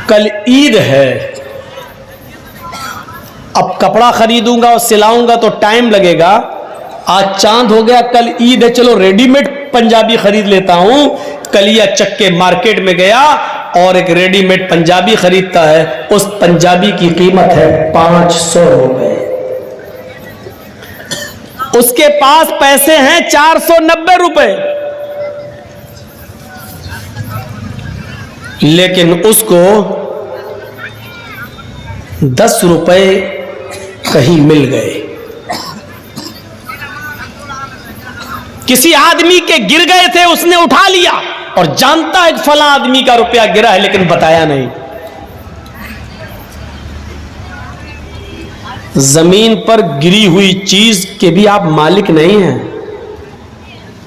कल ईद है, अब कपड़ा खरीदूंगा और सिलाऊंगा तो टाइम लगेगा। आज चांद हो गया, कल ईद है, चलो रेडीमेड पंजाबी खरीद लेता हूं। कलिया चक्के मार्केट में गया और एक रेडीमेड पंजाबी खरीदता है। उस पंजाबी की कीमत है 500 रुपए। उसके पास पैसे हैं 490 रुपए, लेकिन उसको 10 रुपए कहीं मिल गए। किसी आदमी के गिर गए थे, उसने उठा लिया और जानता है फला आदमी का रुपया गिरा है, लेकिन बताया नहीं। जमीन पर गिरी हुई चीज के भी आप मालिक नहीं हैं,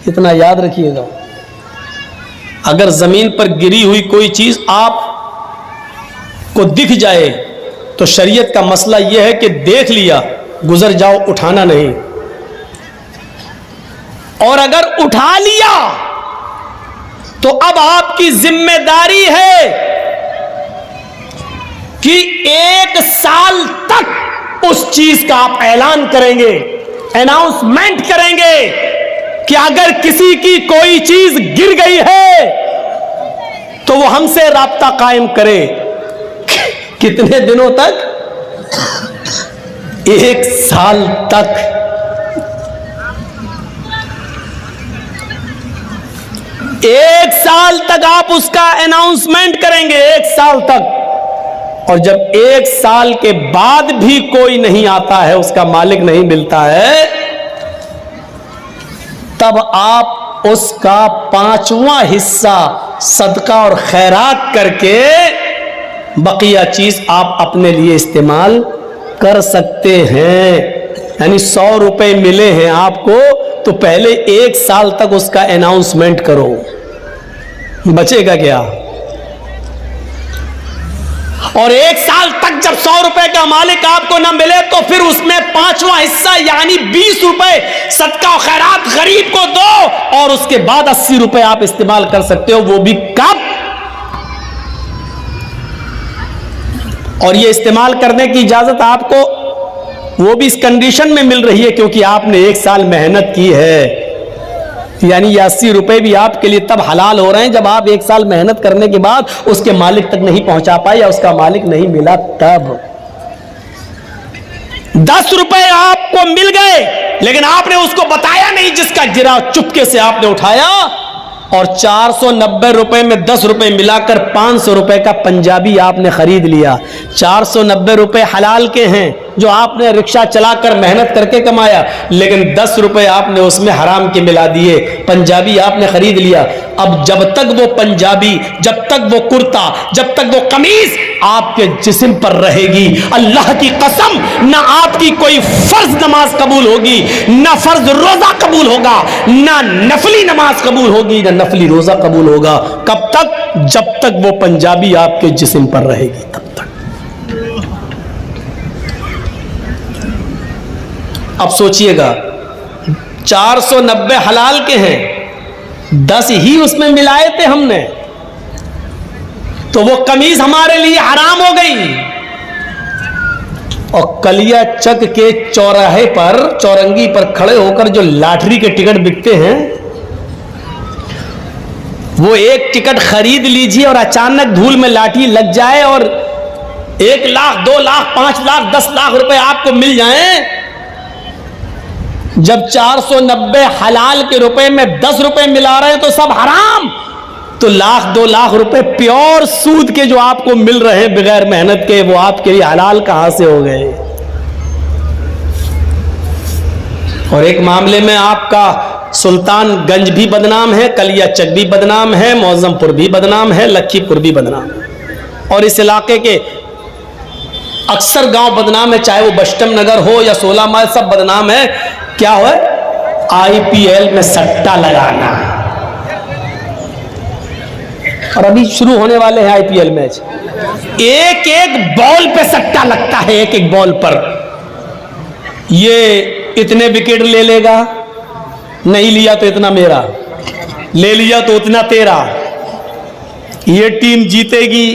इतना याद रखिएगा। अगर जमीन पर गिरी हुई कोई चीज आप को दिख जाए तो शरीयत का मसला यह है कि देख लिया, गुजर जाओ, उठाना नहीं। और अगर उठा लिया तो अब आपकी जिम्मेदारी है कि 1 साल तक उस चीज का आप ऐलान करेंगे, अनाउंसमेंट करेंगे कि अगर किसी की कोई चीज गिर गई है तो वो हमसे राब्ता कायम करे। कितने दिनों तक? 1 साल तक। एक साल तक आप उसका अनाउंसमेंट करेंगे, 1 साल तक। और जब 1 साल के बाद भी कोई नहीं आता है, उसका मालिक नहीं मिलता है, तब आप उसका 5वां हिस्सा सदका और खैरात करके बकिया चीज आप अपने लिए इस्तेमाल कर सकते हैं। यानी 100 रुपए मिले हैं आपको, तो पहले 1 साल तक उसका अनाउंसमेंट करो, बचेगा क्या? और 1 साल तक जब 100 रुपए का मालिक आपको ना मिले तो फिर उसमें 5वां हिस्सा यानी 20 रुपए सदका और खैरात गरीब को दो, और उसके बाद 80 रुपए आप इस्तेमाल कर सकते हो। वो भी कब? और ये इस्तेमाल करने की इजाजत आपको वो भी इस कंडीशन में मिल रही है क्योंकि आपने 1 साल मेहनत की है। यानी ये 80 रुपए भी आपके लिए तब हलाल हो रहे हैं जब आप 1 साल मेहनत करने के बाद उसके मालिक तक नहीं पहुंचा पाए या उसका मालिक नहीं मिला तब। 10 रुपए आपको मिल गए, लेकिन आपने उसको बताया नहीं जिसका गिरा, चुपके से आपने उठाया और 490 रुपए में 10 रुपए मिलाकर 500 रुपए का पंजाबी आपने खरीद लिया। 490 रुपए हलाल के हैं जो आपने रिक्शा चलाकर मेहनत करके कमाया, लेकिन 10 रुपए आपने उसमें हराम के मिला दिए, पंजाबी आपने खरीद लिया। अब जब तक वो पंजाबी, जब तक वो कुर्ता, जब तक वो कमीज आपके जिस्म पर रहेगी, अल्लाह की कसम ना आपकी कोई फर्ज नमाज कबूल होगी, ना फर्ज रोजा कबूल होगा, ना नफली नमाज कबूल होगी, ना नफली रोजा कबूल होगा। कब तक? जब तक वो पंजाबी आपके जिस्म पर रहेगी, तब तक। अब सोचिएगा, 490 हलाल के हैं, 10 ही उसमें मिलाए थे हमने, तो वो कमीज हमारे लिए हराम हो गई। और कलिया चक के चौराहे पर, चौरंगी पर खड़े होकर जो लॉटरी के टिकट बिकते हैं, वो एक टिकट खरीद लीजिए और अचानक धूल में लाठी लग जाए और 1 लाख, 2 लाख, 5 लाख, 10 लाख रुपए आपको मिल जाएं। जब 490 हलाल के रुपए में 10 रुपए मिला रहे हैं तो सब हराम, तो 1 लाख, 2 लाख रुपए प्योर सूद के जो आपको मिल रहे हैं बगैर मेहनत के, वो आपके लिए हलाल कहां से हो गए? और एक मामले में आपका सुल्तानगंज भी बदनाम है, कलिया चक भी बदनाम है, मौजमपुर भी बदनाम है, लखीपुर भी बदनाम है, और इस इलाके के अक्सर गांव बदनाम है, चाहे वो बस्टम नगर हो या 16 माइल, सब बदनाम है। क्या हो? IPL में सट्टा लगाना। और अभी शुरू होने वाले हैं IPL मैच, एक एक बॉल पे सट्टा लगता है, एक एक बॉल पर। ये इतने विकेट ले लेगा, नहीं लिया तो इतना मेरा, ले लिया तो उतना तेरा, ये टीम जीतेगी,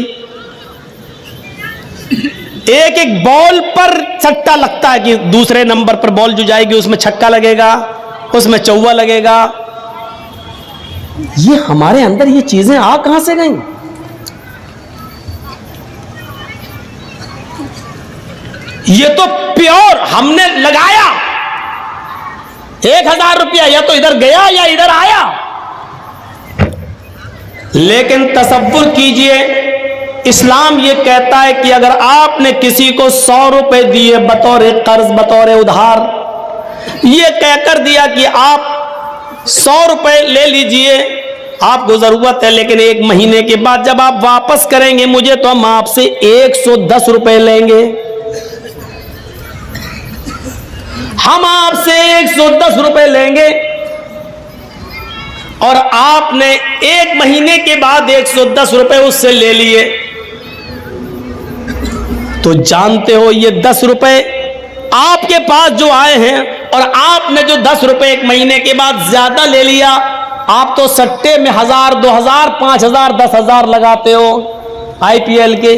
एक एक बॉल पर सट्टा लगता है कि दूसरे नंबर पर बॉल जो जाएगी उसमें छक्का लगेगा, उसमें चौवा लगेगा। ये हमारे अंदर ये चीजें आ कहां से गई? ये तो प्योर हमने लगाया 1000 रुपया, या तो इधर गया या इधर आया। लेकिन तसव्वुर कीजिए, इस्लाम ये कहता है कि अगर आपने किसी को 100 रुपए दिए बतौर कर्ज, बतौर उधार, ये कहकर दिया कि आप 100 रुपए ले लीजिए, आपको जरूरत है, लेकिन 1 महीने के बाद जब आप वापस करेंगे मुझे तो हम आपसे 110 रुपए लेंगे। हम आपसे 110 रुपए लेंगे और आपने 1 महीने के बाद 110 रुपए उससे ले लिए, तो जानते हो ये 10 रुपए आपके पास जो आए हैं और आपने जो 10 रुपए 1 महीने के बाद ज्यादा ले लिया, आप तो सट्टे में 1000, 2000, 5000, 10,000 लगाते हो IPL के।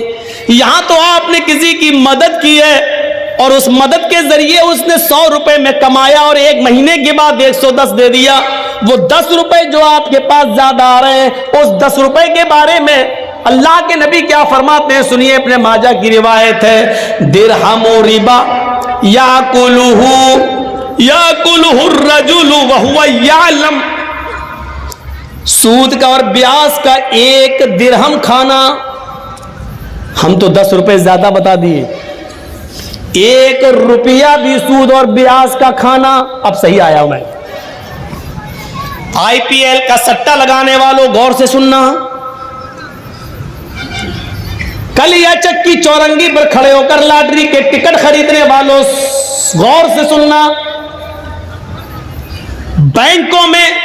यहां तो आपने किसी की मदद की है और उस मदद के जरिए उसने 100 रुपए में कमाया और 1 महीने के बाद 110 दे दिया। वो 10 रुपए जो आपके पास ज्यादा आ रहे हैं, उस 10 रुपए के बारे में अल्लाह के नबी क्या फरमाते हैं, सुनिए। अपने माजा की रिवायत है, दिरहमु रिबा याकुलुहु रजुलु वहुवा यालम। सूद का और ब्याज का 1 दिरहम खाना, हम तो 10 रुपए ज्यादा बता दिए, 1 रुपया भी सूद और ब्याज का खाना। अब सही आया हूं मैं। IPL का सट्टा लगाने वालों गौर से सुनना, कलिया चक्की चौरंगी पर खड़े होकर लॉटरी के टिकट खरीदने वालों गौर से सुनना, बैंकों में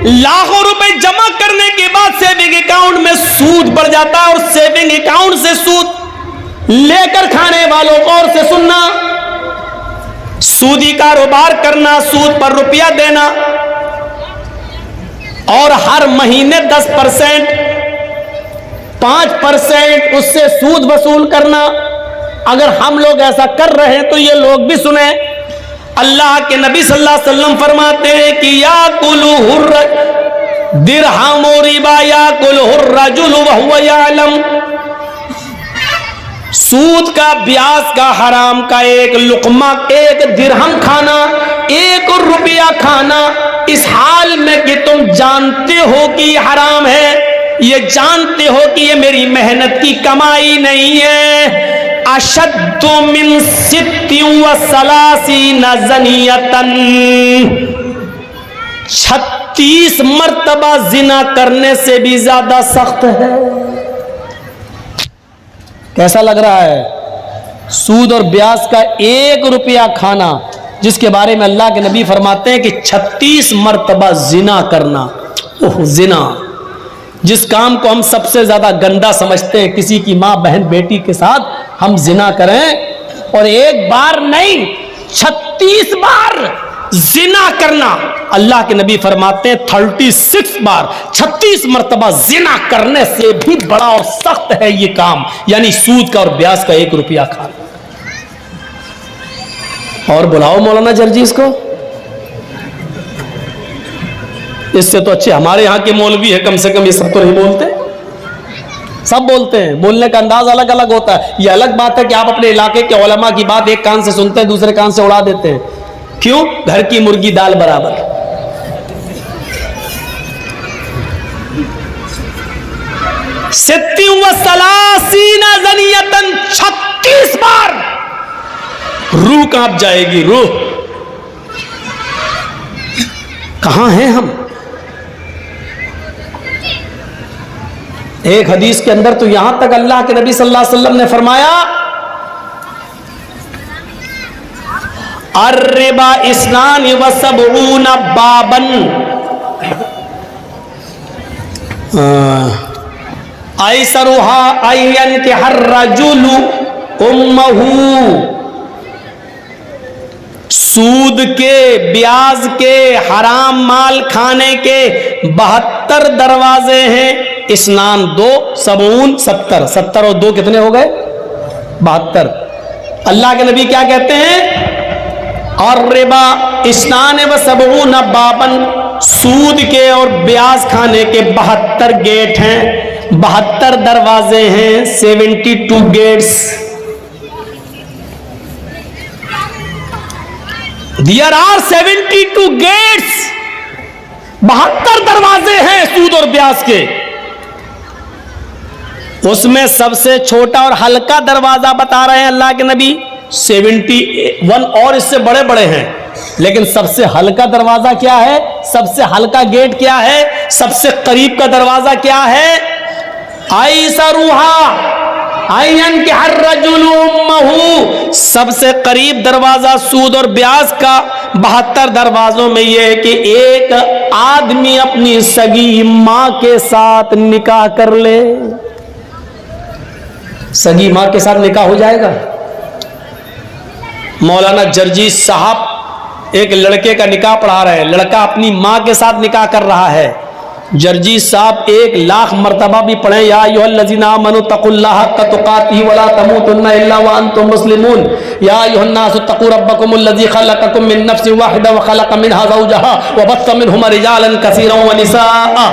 लाखों रुपए जमा करने के बाद सेविंग अकाउंट में सूद बढ़ जाता है और सेविंग अकाउंट से सूद लेकर खाने वालों गौर से सुनना। सूदी कारोबार करना, सूद पर रुपया देना और हर महीने 10%, 5% उससे सूद वसूल करना। अगर हम लोग ऐसा कर रहे हैं तो ये लोग भी सुने। अल्लाह के नबी सल्लल्लाहु अलैहि वसल्लम फरमाते हैं कि याकुलुहुर दिरहमु रिबा याकुलुहुर रजुलु वहुवा यालम। सूद का, ब्याज का, हराम का 1 लुकमा, 1 दिरहम खाना, 1 रुपया खाना, इस हाल में कि तुम जानते हो कि ये हराम है, ये जानते हो कि ये मेरी मेहनत की कमाई नहीं है। अशद्दु मिन 36 ज़नियतन, 36 मर्तबा जिना करने से भी ज्यादा सख्त है। कैसा लग रहा है? सूद और ब्याज का 1 रुपया खाना, जिसके बारे में अल्लाह के नबी फरमाते हैं कि 36 मर्तबा जिना करना। ओह, जिना, जिस काम को हम सबसे ज्यादा गंदा समझते हैं, किसी की मां, बहन, बेटी के साथ हम जिना करें, और 1 बार नहीं 36 बार जिना करना। अल्लाह के नबी फरमाते हैं 36 बार, 36 मर्तबा जिना करने से भी बड़ा और सख्त है ये काम, यानी सूद का और ब्याज का 1 रुपया खाना। और बुलाओ मौलाना जर्जीस को, इससे तो अच्छे हमारे यहाँ के मौलवी है, कम से कम ये सब तो नहीं बोलते। सब बोलते हैं, बोलने का अंदाज अलग अलग होता है। ये अलग बात है कि आप अपने इलाके के उलमा की बात एक कान से सुनते हैं, दूसरे कान से उड़ा देते हैं। क्यों? घर की मुर्गी दाल बराबर। 36 बार रूह कांप जाएगी, रूह। कहां हैं हम? एक हदीस के अंदर तो यहां तक अल्लाह के नबी सल्लल्लाहु अलैहि वसल्लम ने फरमाया, अर्रिबा इस्नान व सबऊन बाबन, ऐसरुहा अय्यन के हर रजुलु उम्महू। सूद के, ब्याज के, हराम माल खाने के 72 दरवाजे हैं। इस्नान 2, सबून 70, 70 और 2 कितने हो गए? 72। अल्लाह के नबी क्या कहते हैं? और रिबा इस्नान व सबून बाबन, सूद के और ब्याज खाने के 72 गेट हैं, 72 दरवाजे हैं, 72 गेट्स। देयर आर 72 गेट्स, 72 दरवाजे हैं सूद और ब्याज के। उसमें सबसे छोटा और हल्का दरवाजा बता रहे हैं अल्लाह के नबी 71, और इससे बड़े बड़े हैं, लेकिन सबसे हल्का दरवाजा क्या है? सबसे हल्का गेट क्या है? सबसे करीब का दरवाजा क्या है? आयन के हर रजुलुम्महु, सबसे करीब दरवाजा सूद और ब्याज का 72 दरवाजों में यह है कि एक आदमी अपनी सगी मां के साथ निकाह कर ले। सगी मां के साथ निकाह हो जाएगा? मौलाना जर्जी साहब एक लड़के का निकाह पढ़ा रहे हैं, लड़का अपनी मां के साथ निकाह कर रहा है। जर्जी साहब 1,00,000 मरतबा भी पढ़े, या अय्युहल्लज़ीना आमनू तक़ुल्लाह हक़्क़ तुक़ातिही वला तमूतुन्ना इल्ला व अंतुम मुस्लिमून, या अय्युहन्नासु तक़ू रब्बकुमुल्लज़ी ख़लक़कुम मिन नफ़्सिन वाहिदा व ख़लक़ मिनहा ज़ौजहा व बस्स मिनहुमा रिजालन कसीरन व निसाअ।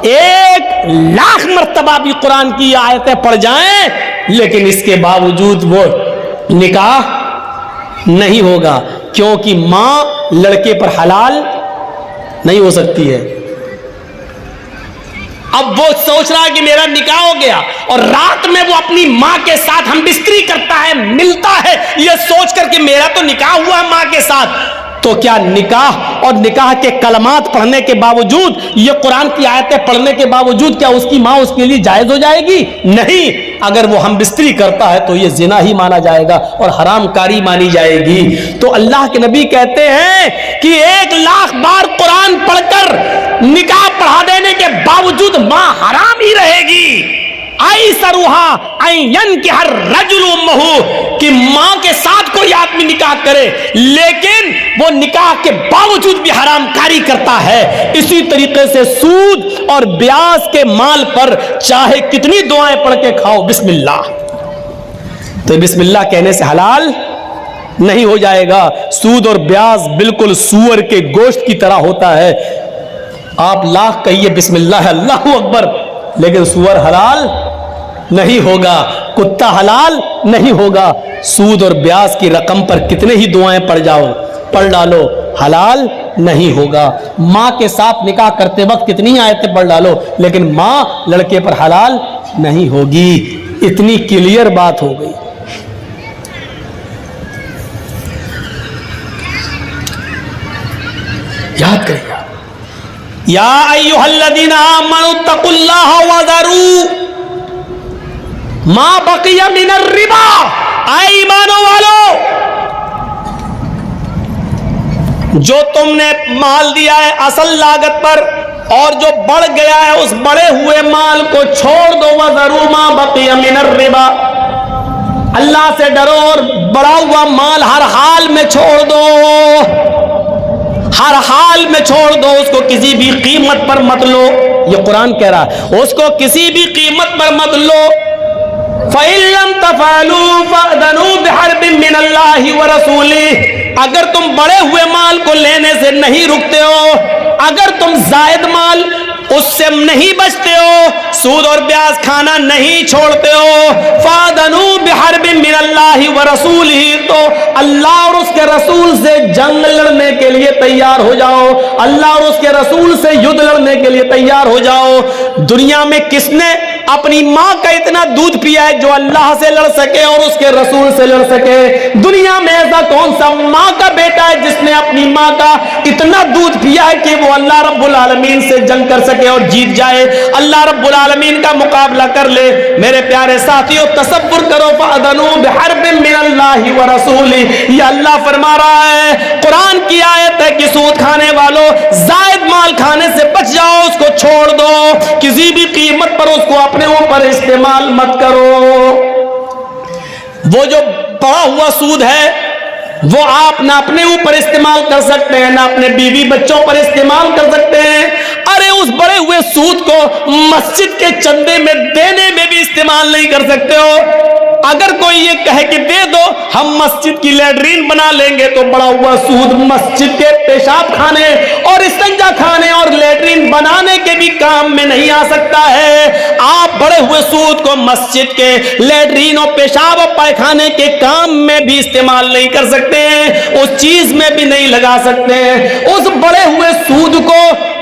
1,00,000 मरतबा भी कुरान की आयतें पढ़ जाएं, लेकिन इसके बावजूद वो निकाह नहीं होगा, क्योंकि मां लड़के पर हलाल नहीं हो सकती है। अब वो सोच रहा है कि मेरा निकाह हो गया, और रात में वो अपनी मां के साथ हम बिस्तरी करता है, मिलता है, ये सोच कर कि मेरा तो निकाह हुआ है मां के साथ। तो क्या निकाह और निकाह के कलमात पढ़ने के बावजूद, ये कुरान की आयतें पढ़ने के बावजूद, क्या उसकी मां उसके लिए जायज हो जाएगी? नहीं। अगर वो हम बिस्तरी करता है तो ये जिना ही माना जाएगा और हरामकारी मानी जाएगी। तो अल्लाह के नबी कहते हैं कि 1,00,000 बार कुरान पढ़कर निकाह पढ़ा देने के बावजूद मां हराम ही रहेगी। आई सरुहा आयन के हर रजुलुम्महु, कि मां के साथ कोई आदमी निकाह करे लेकिन वो निकाह के बावजूद भी हरामकारी करता है। इसी तरीके से सूद और ब्याज के माल पर चाहे कितनी दुआएं पढ़ के खाओ, बिस्मिल्लाह, तो बिस्मिल्लाह कहने से हलाल नहीं हो जाएगा। सूद और ब्याज बिल्कुल सूअर के गोश्त की तरह होता है। आप लाख कहिए बिस्मिल्लाह अल्लाहू अकबर, लेकिन सूअर हलाल नहीं होगा, कुत्ता हलाल नहीं होगा। सूद और ब्याज की रकम पर कितने ही दुआएं पढ़ डालो, हलाल नहीं होगा। मां के साथ निकाह करते वक्त कितनी ही आयतें पढ़ डालो, लेकिन मां लड़के पर हलाल नहीं होगी। इतनी क्लियर बात हो गई। याद करिए, या अय्युहल्लज़ीना आमनू तक़ुल्लाह व ज़रू मा बक़िया मिनर रिबा। ऐ ईमानों वालों, जो तुमने माल दिया है असल लागत पर और जो बढ़ गया है उस बढ़े हुए माल को छोड़ दो। व ज़रू मा बक़िया मिनर रिबा, अल्लाह से डरो और बढ़ा हुआ माल हर हाल में छोड़ दो, हर हाल में छोड़ दो, उसको किसी भी कीमत पर मत लो। ये कुरान कह रहा है, उसको किसी भी कीमत पर मत लो। फ़इल्लम तफ़अलू फ़अज़नू बिहर्बिन मिनल्लाहि व रसूलिही, अगर तुम बड़े हुए माल को लेने से नहीं रुकते हो, अगर तुम जायद माल उससे नहीं बचते हो, सूद और ब्याज खाना नहीं छोड़ते हो, फ़अज़नू बिहर्बिन मिनल्लाहि व रसूलिही, तो अल्लाह और उसके रसूल से जंग लड़ने के लिए तैयार हो जाओ, अल्लाह और उसके रसूल से युद्ध लड़ने के लिए तैयार हो जाओ। दुनिया में किसने अपनी मां का इतना दूध पिया है जो अल्लाह से लड़ सके और उसके रसूल से लड़ सके? दुनिया में ऐसा कौन सा मां का बेटा है जिसने अपनी मां का इतना दूध पिया है कि वो अल्लाह रब्बुल आलमीन से जंग कर सके और जीत जाए, अल्लाह रब्बुल आलमीन का मुकाबला कर ले? मेरे प्यारे साथियों, तसव्वुर करो, फ़अज़नू बिहर्बिन मिनल्लाहि व रसूलिही, ये अल्लाह फरमा रहा है, कुरान की आयत है कि सूद खाने वालों, जायद माल खाने से बच जाओ, उसको छोड़ दो, किसी भी कीमत पर उसको अपने ऊपर इस्तेमाल मत करो। वो जो बढ़ा हुआ सूद है वो आप ना अपने ऊपर इस्तेमाल कर सकते हैं, ना अपने बीवी बच्चों पर इस्तेमाल कर सकते हैं। अरे उस बड़े हुए सूद को मस्जिद के चंदे में देने में भी इस्तेमाल नहीं कर सकते हो। अगर कोई ये कहे कि दे दो हम मस्जिद की लैट्रीन बना लेंगे, तो बड़ा हुआ सूद मस्जिद के पेशाब खाने और इस्तिंजा खाने और लैट्रीन बनाने के भी काम में नहीं आ सकता है। आप बड़े हुए सूद को मस्जिद के लैट्रीन और पेशाब और पायखाने के काम में भी इस्तेमाल नहीं कर सकते हैं, उस चीज में भी नहीं लगा सकते हैं। उस बड़े हुए सूद को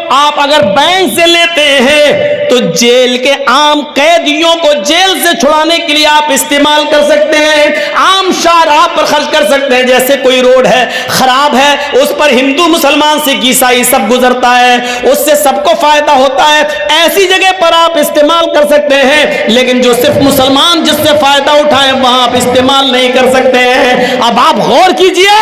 आप अगर बैंक से लेते हैं तो जेल के आम कैदियों को जेल से छुड़ाने के लिए आप इस्तेमाल कर सकते हैं, आम शाहराह पर खर्च कर सकते हैं। जैसे कोई रोड है खराब है, उस पर हिंदू मुसलमान सिख ईसाई सब गुजरता है, उससे सबको फायदा होता है, ऐसी जगह पर आप इस्तेमाल कर सकते हैं। लेकिन जो सिर्फ मुसलमान जिससे फायदा उठाए वहां आप इस्तेमाल नहीं कर सकते हैं। अब आप गौर कीजिए,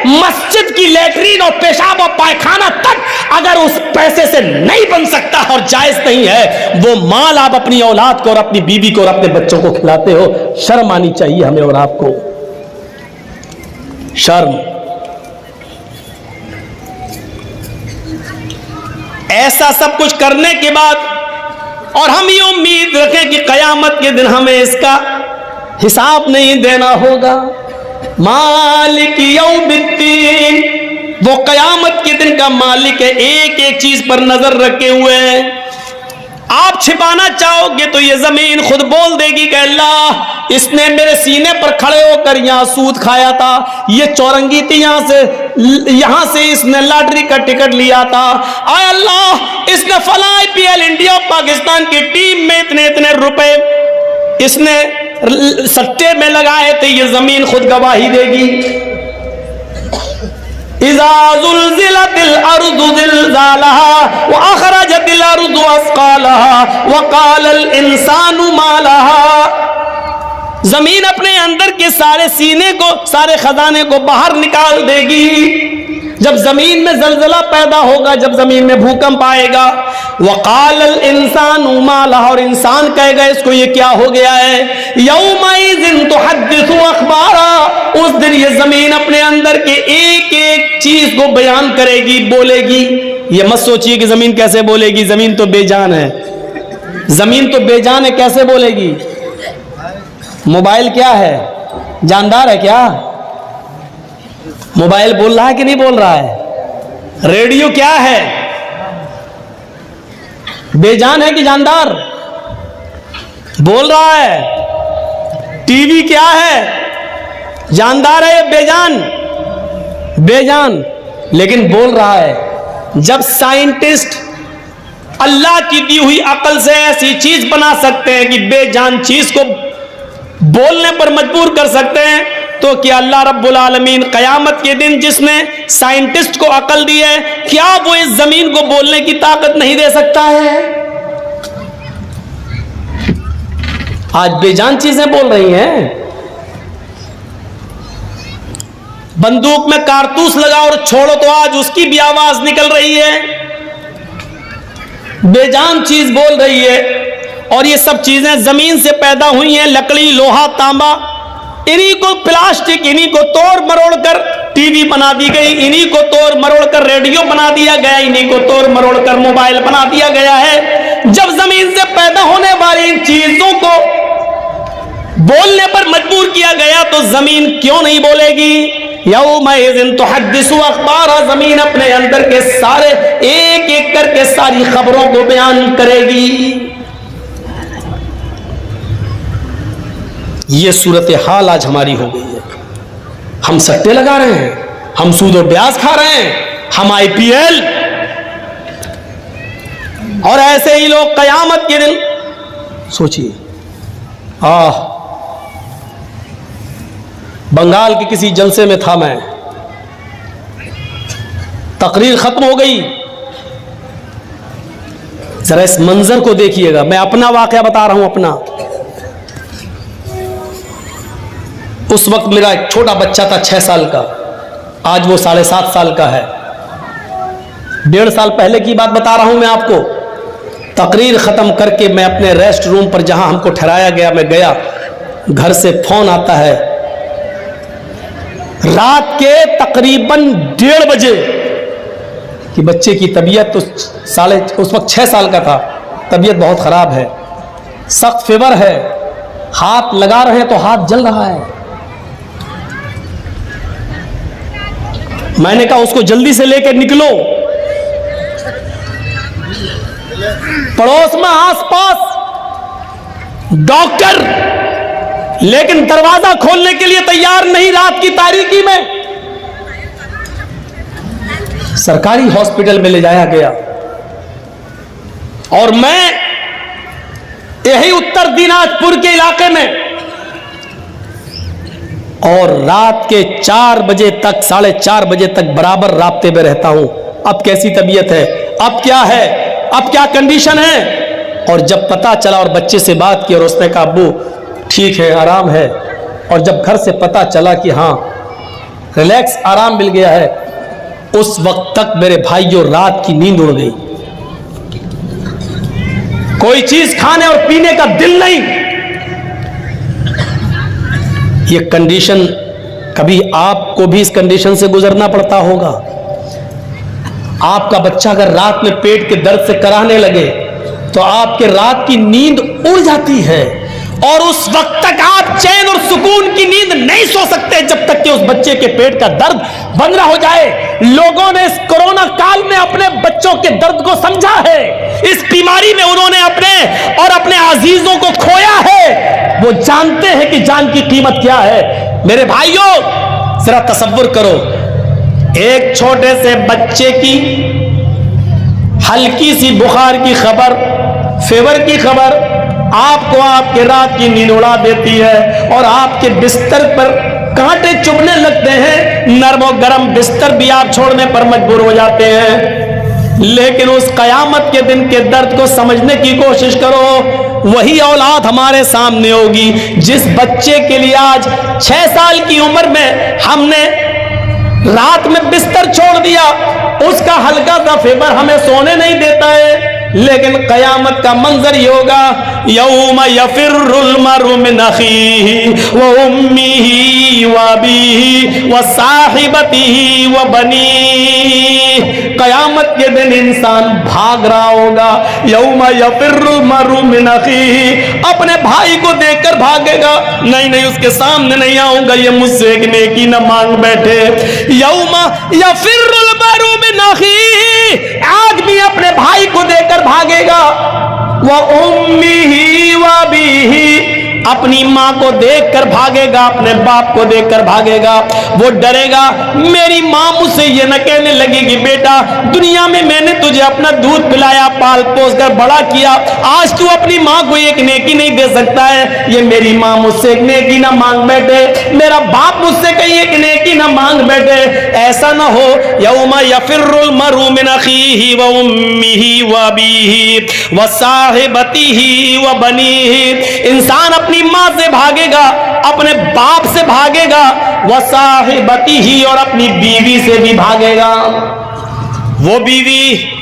मस्जिद की लैट्रीन और पेशाब और पायखाना तक अगर उस पैसे से नहीं बन सकता और जायज नहीं है, वो माल आप अपनी औलाद को और अपनी बीवी को और अपने बच्चों को खिलाते हो। शर्म आनी चाहिए हमें और आपको, शर्म। ऐसा सब कुछ करने के बाद और हम ये उम्मीद रखें कि कयामत के दिन हमें इसका हिसाब नहीं देना होगा। मालिक यौमिद्दीन, वो कयामत के दिन का मालिक है, एक एक चीज पर नजर रखे हुए हैं। आप छिपाना चाहोगे तो ये जमीन खुद बोल देगी कि अल्लाह, इसने मेरे सीने पर खड़े होकर यहां सूद खाया था, ये चौरंगी थी, यहां से इसने लॉटरी का टिकट लिया था, आय अल्लाह इसने फला IPL इंडिया पाकिस्तान की टीम में इतने इतने रुपए इसने सट्टे में लगाए थे। ये जमीन खुद गवाही देगी। इज़ा ज़ुल्ज़िलतिल अर्ज़ु ज़िल्ज़ालहा व अख़रजतिल अर्ज़ु अस्क़ालहा व क़ालल इंसानु मा लहा। जमीन अपने अंदर के सारे सीने को, सारे खजाने को बाहर निकाल देगी। जब जमीन में जलजला पैदा होगा, जब जमीन में भूकंप आएगा, वक़ालल इंसानु मा लहा, और इंसान कहेगा इसको ये क्या हो गया है। यौमइज़िन तुहद्दिसु अख़बारा, उस दिन ये जमीन अपने अंदर के एक एक चीज को बयान करेगी, बोलेगी। ये मत सोचिए कि जमीन कैसे बोलेगी, जमीन तो बेजान है, जमीन तो बेजान है, कैसे बोलेगी। मोबाइल क्या है, जानदार है क्या? मोबाइल बोल रहा है कि नहीं बोल रहा है? रेडियो क्या है, बेजान है कि जानदार? बोल रहा है। टीवी क्या है, जानदार है या बेजान? बेजान, लेकिन बोल रहा है। जब साइंटिस्ट अल्लाह की दी हुई अकल से ऐसी चीज बना सकते हैं कि बेजान चीज को बोलने पर मजबूर कर सकते हैं, तो क्या अल्लाह रब्बुल आलमीन कयामत के दिन जिसने साइंटिस्ट को अकल दी है, क्या वो इस जमीन को बोलने की ताकत नहीं दे सकता है? आज बेजान चीजें बोल रही हैं। बंदूक में कारतूस लगा और छोड़ो तो आज उसकी भी आवाज निकल रही है, बेजान चीज बोल रही है। और ये सब चीजें जमीन से पैदा हुई हैं, लकड़ी, लोहा, तांबा, इन्हीं को प्लास्टिक, इन्हीं को तोड़ मरोड़ कर टीवी बना दी गई, इन्हीं को तोड़ मरोड़ कर रेडियो बना दिया गया, इन्हीं को तोड़ मरोड़ कर मोबाइल बना दिया गया है। जब जमीन से पैदा होने वाली इन चीजों को बोलने पर मजबूर किया गया तो जमीन क्यों नहीं बोलेगी? यौमइज़िन तुहद्दिसु अख़बारा, जमीन अपने अंदर के सारे एक एक करके सारी खबरों को बयान करेगी। ये सूरत हाल आज हमारी हो गई है। हम सट्टे लगा रहे हैं, हम सूद और ब्याज खा रहे हैं, हम IPL, और ऐसे ही लोग कयामत के दिन सोचिए। बंगाल के किसी जलसे में था मैं, तकरीर खत्म हो गई, जरा इस मंजर को देखिएगा। मैं अपना वाकया बता रहा हूं, अपना। उस वक्त मेरा एक छोटा बच्चा था 6 साल का, आज वो 7.5 साल का है। 1.5 साल पहले की बात बता रहा हूं मैं आपको। तकरीर खत्म करके मैं अपने रेस्ट रूम पर जहां हमको ठहराया गया, मैं गया, घर से फोन आता है रात के तकरीबन 1:30 बजे कि बच्चे की तबीयत उस वक्त 6 साल का था, तबीयत बहुत खराब है, सख्त फीवर है, हाथ लगा रहे हैं तो हाथ जल रहा है। मैंने कहा उसको जल्दी से लेकर निकलो। पड़ोस में आसपास डॉक्टर, लेकिन दरवाजा खोलने के लिए तैयार नहीं। रात की तारीकी में सरकारी हॉस्पिटल में ले जाया गया और मैं यही उत्तर दिनाजपुर के इलाके में, और रात के 4 बजे तक, 4:30 बजे तक बराबर राब्ते में रहता हूं। अब कैसी तबीयत है, अब क्या है, अब क्या कंडीशन है। और जब पता चला और बच्चे से बात की और उसने कहा अब्बू ठीक है, आराम है, और जब घर से पता चला कि हाँ रिलैक्स, आराम मिल गया है, उस वक्त तक मेरे भाइयों रात की नींद उड़ गई। कोई चीज खाने और पीने का दिल नहीं। ये कंडीशन, कभी आपको भी इस कंडीशन से गुजरना पड़ता होगा। आपका बच्चा अगर रात में पेट के दर्द से कराहने लगे तो आपके रात की नींद उड़ जाती है, और उस वक्त तक आप चैन और सुकून की नींद नहीं सो सकते जब तक कि उस बच्चे के पेट का दर्द बंद ना हो जाए। लोगों ने इस कोरोना काल में अपने बच्चों के दर्द को समझा है। इस बीमारी में उन्होंने अपने और अपने अजीजों को खोया है। वो जानते हैं कि जान की कीमत क्या है। मेरे भाइयों, जरा तसव्वुर करो, एक छोटे से बच्चे की हल्की सी बुखार की खबर, फीवर की खबर आपको आपके रात की नींद उड़ा देती है, और आपके बिस्तर पर कांटे चुभने लगते हैं। नर्म और गर्म बिस्तर भी आप छोड़ने पर मजबूर हो जाते हैं। लेकिन उस कयामत के दिन के दर्द को समझने की कोशिश करो। वही औलाद हमारे सामने होगी जिस बच्चे के लिए आज 6 साल की उम्र में हमने रात में बिस्तर छोड़ दिया। उसका हल्का सा फीवर हमें सोने नहीं देता है। लेकिन कयामत का मंजर ये होगा, यौम यफिर्रुल मरउ मिन अखीही व उम्मिही व अबीही व साहिबतिही व बनीही। कयामत के दिन इंसान भाग रहा होगा। यौम यफिर्रुल मरउ मिन अखीही, अपने भाई को देखकर भागेगा, नहीं नहीं उसके सामने नहीं आऊंगा, ये मुझसे एक नेकी न मांग बैठे। यौम यफिर्रुल मरउ मिन अखीही, आदमी अपने भाई को देखकर भागेगा। व उम्मिही व अबीही, अपनी मां को देखकर भागेगा, अपने बाप को देखकर भागेगा। वो डरेगा, मेरी मां मुझसे ये न कहने लगेगी बेटा दुनिया में मैंने तुझे अपना दूध पिलाया, पाल पोस कर बड़ा किया, आज तू अपनी मां को एक नेकी नहीं दे सकता है। ये मेरी मां मुझसे एक नेकी ना मांग बैठे, मेरा बाप मुझसे कहीं एक नेकी ना मांग बैठे। ऐसा ना हो। यौमा यफिर्रुल मरउ मिन अखीही व उम्मिही व अबीही व साहिबतिही व बनीही, इंसान अपनी मां से भागेगा, अपने बाप से भागेगा, व साहिबतिही, और अपनी बीवी से भी भागेगा। वो बीवी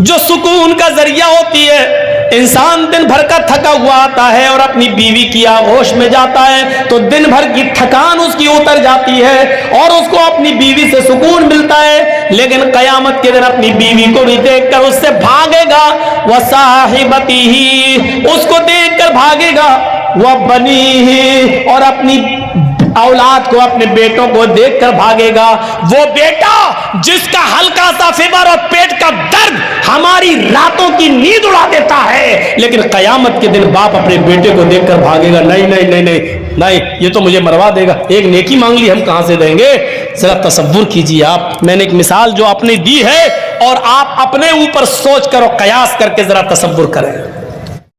जो सुकून का जरिया होती है। इंसान दिन भर का थका हुआ आता है और अपनी बीवी की आगोश में जाता है तो दिन भर की थकान उसकी उतर जाती है और उसको अपनी बीवी से सुकून मिलता है। लेकिन कयामत के दिन अपनी बीवी को भी देखकर उससे भागेगा। वह साहिबतिही, उसको देखकर भागेगा। वह बनीही, और अपनी औलाद को, अपने बेटों को देखकर भागेगा। वो बेटा जिसका हल्का सा फीवर और पेट का दर्द हमारी रातों की नींद उड़ा देता है, लेकिन कयामत के दिन बाप अपने बेटे को देखकर भागेगा, नहीं नहीं नहीं नहीं नहीं, ये तो मुझे मरवा देगा, एक नेकी मांग ली हम कहां से देंगे। जरा तसव्वुर कीजिए आप, मैंने एक मिसाल जो आपने दी है और आप अपने ऊपर सोच कर और कयास करके जरा तसव्वुर करें।